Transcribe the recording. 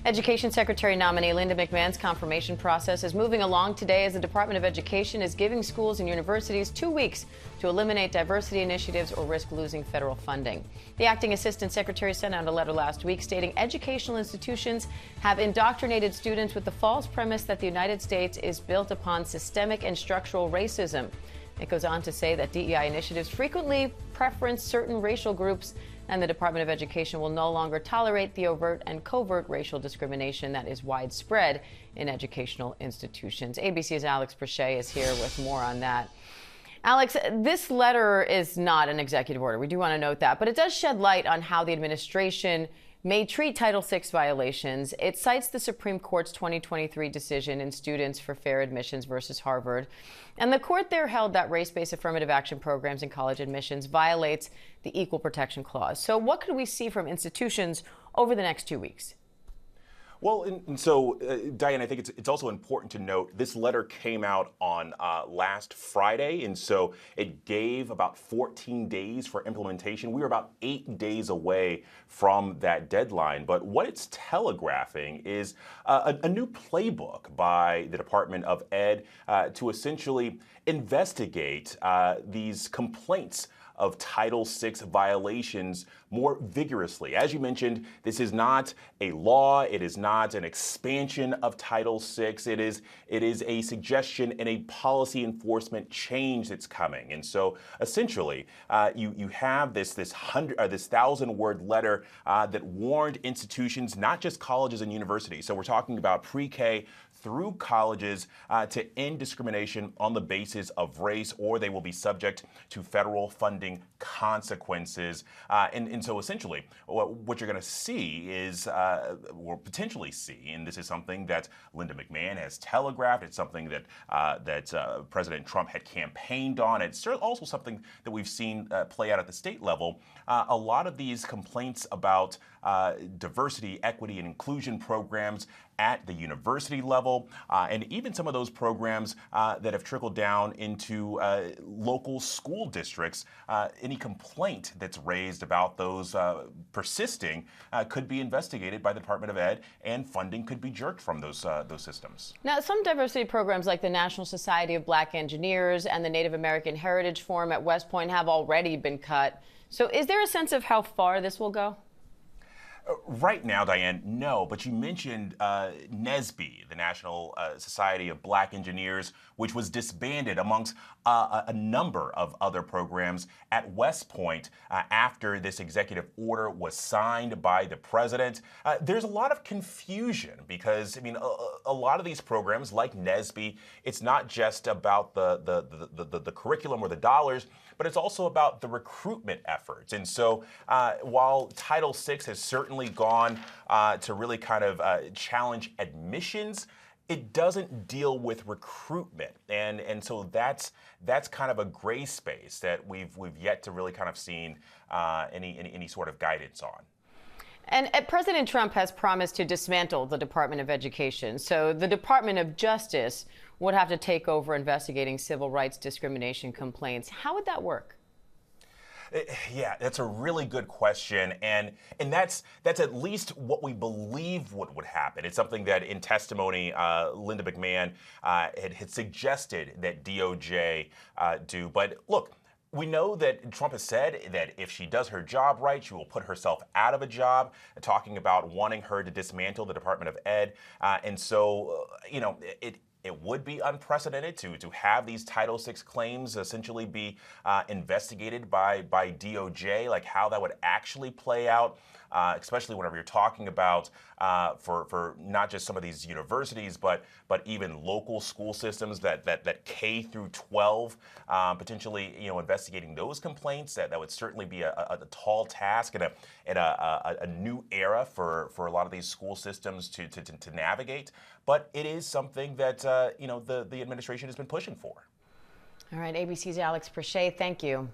Education Secretary nominee Linda McMahon's confirmation process is moving along today as the Department of Education is giving schools and universities 2 weeks to eliminate diversity initiatives or risk losing federal funding. The acting assistant secretary sent out a letter last week stating educational institutions have indoctrinated students with the false premise that the United States is built upon systemic and structural racism. It goes on to say that DEI initiatives frequently preference certain racial groups, and the Department of Education will no longer tolerate the overt and covert racial discrimination that is widespread in educational institutions. ABC's Alex Presha is here with more on that. Alex, this letter is not an executive order. We do want to note that, but it does shed light on how the administration may treat Title VI violations. It cites the Supreme Court's 2023 decision in Students for Fair Admissions versus Harvard. And the court there held that race-based affirmative action programs in college admissions violates the Equal Protection Clause. So what could we see from institutions over the next 2 weeks? Well, so, Diane, I think it's also important to note this letter came out on last Friday, and so it gave about 14 days for implementation. We were about 8 days away from that deadline, but what it's telegraphing is a new playbook by the Department of Ed to essentially investigate these complaints of Title VI violations more vigorously. As you mentioned, this is not a law. It is not an expansion of Title VI. It is a suggestion and a policy enforcement change that's coming. And so essentially, you have this 1,000-word letter that warned institutions, not just colleges and universities. So we're talking about pre-K through colleges to end discrimination on the basis of race, or they will be subject to federal funding consequences. And so essentially, what you're going to see is, or potentially see, and this is something that Linda McMahon has telegraphed, it's something that President Trump had campaigned on, it's also something that we've seen play out at the state level. A lot of these complaints about diversity, equity, and inclusion programs at the university level, and even some of those programs that have trickled down into local school districts. Any complaint that's raised about those persisting could be investigated by the Department of Ed, and funding could be jerked from those systems. Now, some diversity programs like the National Society of Black Engineers and the Native American Heritage Forum at West Point have already been cut. So is there a sense of how far this will go? Right now, Diane, no, but you mentioned NSBE, the National Society of Black Engineers, which was disbanded amongst a number of other programs at West Point after this executive order was signed by the president. There's a lot of confusion because, I mean, a lot of these programs like NSBE, it's not just about the curriculum or the dollars, but it's also about the recruitment efforts. And so while Title VI has certainly gone to really kind of challenge admissions, it doesn't deal with recruitment, and so that's kind of a gray space that we've yet to really kind of seen any sort of guidance on. And President Trump has promised to dismantle the Department of Education. So the Department of Justice would have to take over investigating civil rights discrimination complaints. How would that work? Yeah, that's a really good question, and that's at least what we believe would happen. It's something that in testimony, Linda McMahon had suggested that DOJ do. But look, we know that Trump has said that if she does her job right, she will put herself out of a job, talking about wanting her to dismantle the Department of Ed. And so, you know, it would be unprecedented to have these Title VI claims essentially be investigated by DOJ, like how that would actually play out, especially whenever you're talking about for not just some of these universities, but even local school systems that K through 12, potentially, you know, investigating those complaints. That would certainly be a tall task and a new era for a lot of these school systems to navigate. But it is something that you know, the administration has been pushing for. All right, ABC's Alex Presha, thank you.